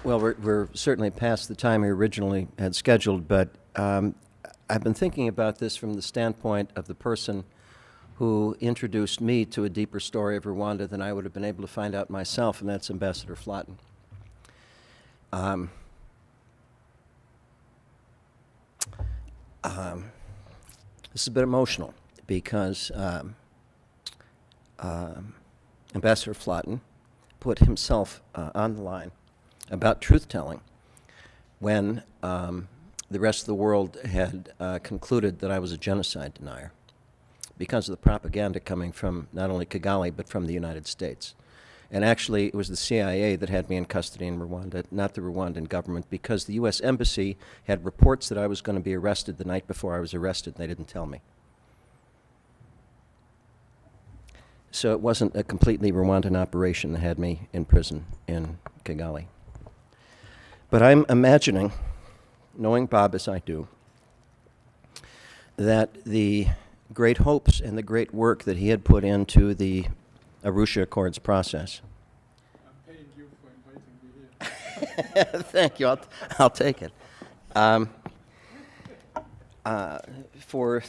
Well, we're certainly past the time we originally had scheduled, but I've been thinking about this from the standpoint of the person who introduced me to a deeper story of Rwanda than I would have been able to find out myself, and that's Ambassador Flatten. This is a bit emotional because Ambassador Flatten put himself on the line about truth-telling when the rest of the world had concluded that I was a genocide denier because of the propaganda coming from not only Kigali but from the United States. And actually, it was the CIA that had me in custody in Rwanda, not the Rwandan government, because the U.S. Embassy had reports that I was going to be arrested the night before I was arrested, and they didn't tell me. So it wasn't a completely Rwandan operation that had me in prison in Kigali. But I'm imagining, knowing Bob as I do, that the great hopes and the great work that he had put into the Arusha Accords process. I'm paying you for inviting me here. Thank you. I'll take it. For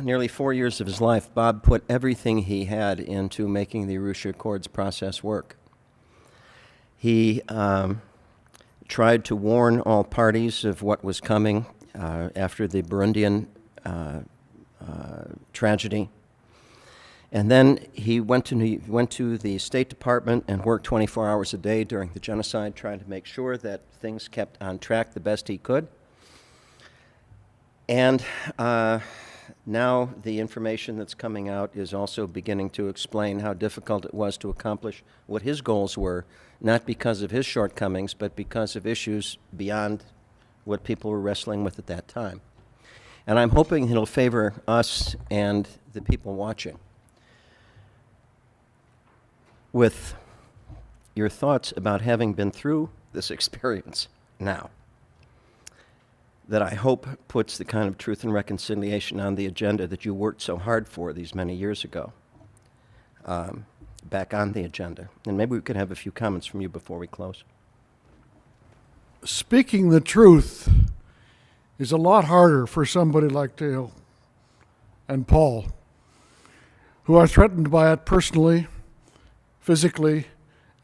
nearly 4 years of his life, Bob put everything he had into making the Arusha Accords process work. He tried to warn all parties of what was coming after the Burundian tragedy. And then he went to the State Department and worked 24 hours a day during the genocide, trying to make sure that things kept on track the best he could. And now the information that's coming out is also beginning to explain how difficult it was to accomplish what his goals were, not because of his shortcomings, but because of issues beyond what people were wrestling with at that time. And I'm hoping it'll favor us and the people watching with your thoughts about having been through this experience now, that I hope puts the kind of truth and reconciliation on the agenda that you worked so hard for these many years ago back on the agenda. And maybe we could have a few comments from you before we close. Speaking the truth is a lot harder for somebody like Dale and Paul, who are threatened by it personally, physically,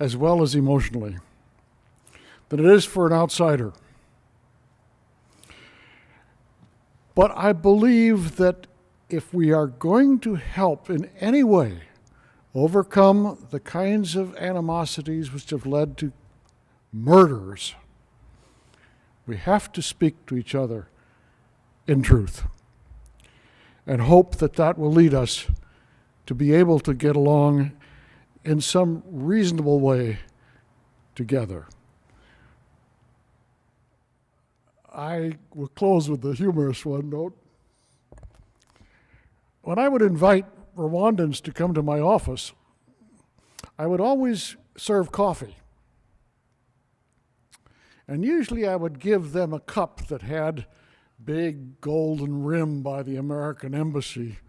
as well as emotionally, than it is for an outsider. But I believe that if we are going to help in any way overcome the kinds of animosities which have led to murders, we have to speak to each other in truth and hope that that will lead us to be able to get along in some reasonable way together. I will close with the humorous one note. When I would invite Rwandans to come to my office, I would always serve coffee. And usually I would give them a cup that had big golden rim by the American Embassy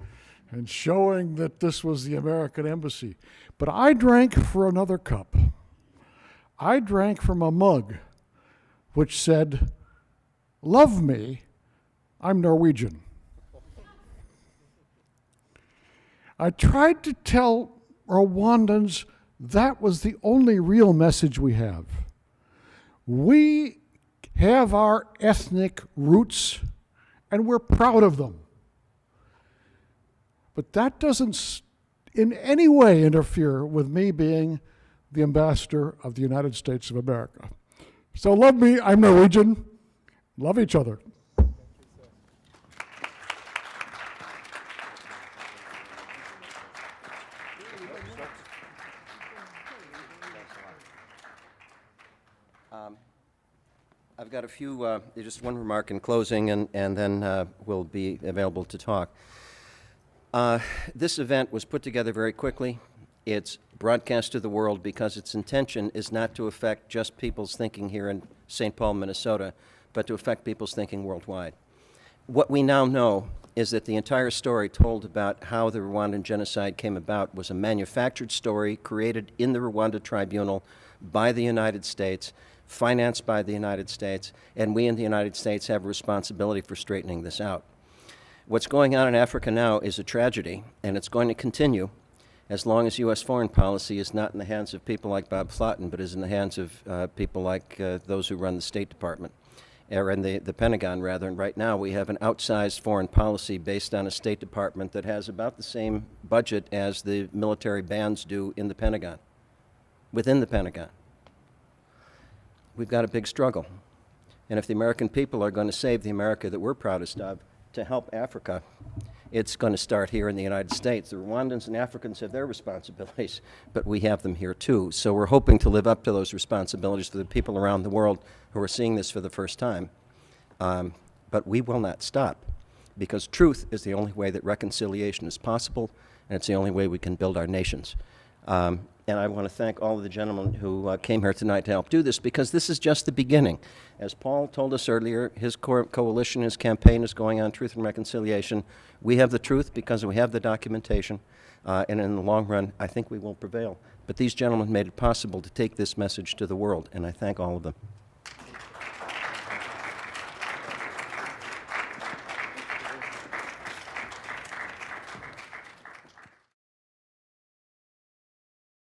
and showing that this was the American Embassy. But I drank for another cup. I drank from a mug which said, "Love me, I'm Norwegian." I tried to tell Rwandans that was the only real message we have. We have our ethnic roots, and we're proud of them. But that doesn't in any way interfere with me being the ambassador of the United States of America. So love me, I'm Norwegian. Love each other. I've got a few, just one remark in closing, and then we'll be available to talk. This event was put together very quickly. It's broadcast to the world because its intention is not to affect just people's thinking here in St. Paul, Minnesota, but to affect people's thinking worldwide. What we now know is that the entire story told about how the Rwandan genocide came about was a manufactured story created in the Rwanda Tribunal by the United States financed by the United States, and we in the United States have a responsibility for straightening this out. What's going on in Africa now is a tragedy, and it's going to continue as long as U.S. foreign policy is not in the hands of people like Bob Flotten, but is in the hands of people like those who run the State Department, or in the Pentagon, rather. And right now we have an outsized foreign policy based on a State Department that has about the same budget as the military bands do in the Pentagon, within the Pentagon. We've got a big struggle. And if the American people are going to save the America that we're proudest of, to help Africa, it's going to start here in the United States. The Rwandans and Africans have their responsibilities, but we have them here too. So we're hoping to live up to those responsibilities for the people around the world who are seeing this for the first time. But we will not stop, because truth is the only way that reconciliation is possible, and it's the only way we can build our nations. And I want to thank all of the gentlemen who came here tonight to help do this, because this is just the beginning. As Paul told us earlier, his coalition, his campaign is going on Truth and Reconciliation. We have the truth because we have the documentation, and in the long run, I think we will prevail. But these gentlemen made it possible to take this message to the world, and I thank all of them.